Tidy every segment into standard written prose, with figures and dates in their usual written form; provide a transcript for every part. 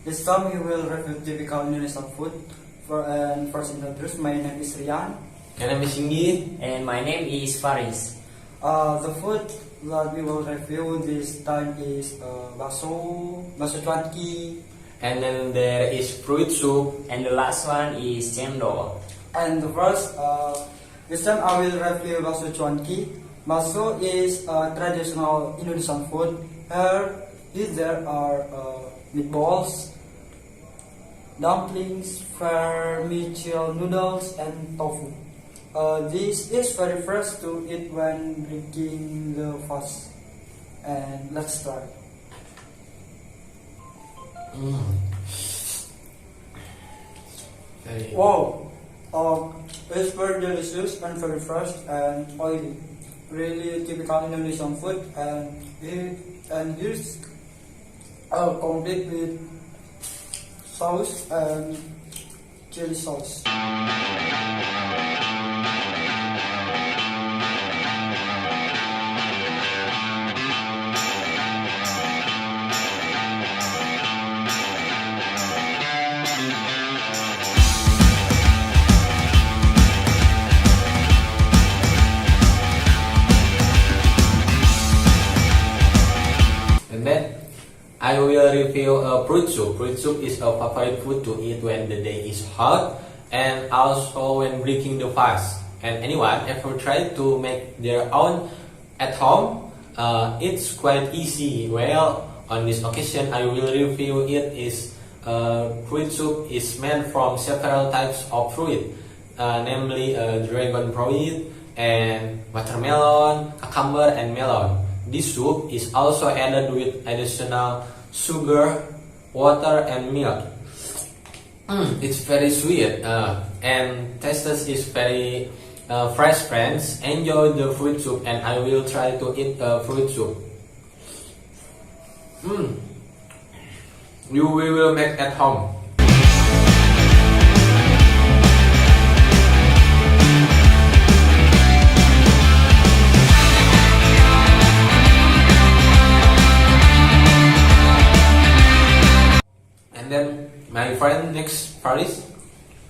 This time we will review typical Indonesian food. First introduce, my name is Rian. My name is Singgih. And my name is Faris. The food that we will review this time is bakso cuanki. And then there is fruit soup. And the last one is cendol. And the first, this time I will review bakso cuanki. Bakso is a traditional Indonesian food. There are meatballs, dumplings, vermicelli noodles, and tofu. This is very fresh to eat when breaking the fast. And let's start. Wow, it's very delicious and very fresh and oily. Really typical Indonesian food, and here's complete with sauce and chili sauce. And then I will review fruit soup. Fruit soup is a favorite food to eat when the day is hot and also when breaking the fast. And anyone ever tried to make their own at home? It's quite easy. Well, on this occasion I will review it is fruit soup is made from several types of fruit, namely dragon fruit and watermelon, cucumber, and melon. This soup is also added with additional sugar, water, and milk. It's very sweet and tastes is very fresh. Friends, enjoy the fruit soup, and I will try to eat fruit soup. We will make at home. And then my friend next, Faris.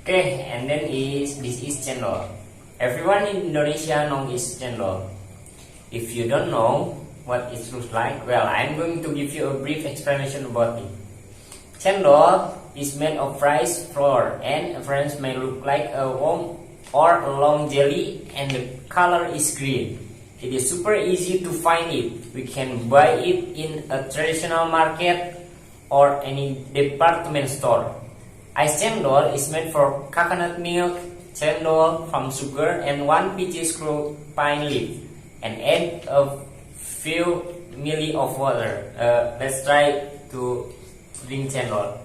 Okay, and then this is cendol. Everyone in Indonesia knows cendol. If you don't know what it looks like, well, I'm going to give you a brief explanation about it. Cendol is made of rice flour, and appearance may look like a worm or a long jelly, and the color is green. It is super easy to find it. We can buy it in a traditional market or any department store. Ice cendol is made from coconut milk, cendol from sugar, and 1 peach screw pine leaf, and add a few milli of water. Let's try to drink cendol.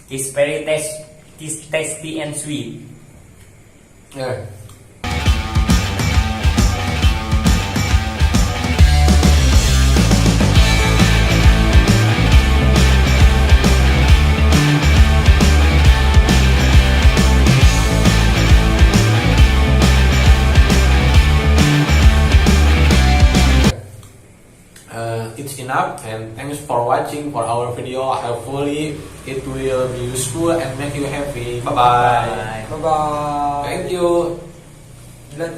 It's very tasty and sweet. Yeah. It's enough, and thanks for watching for our video. Hopefully it will be useful and make you happy. Bye bye. Bye bye. Thank you. Glad.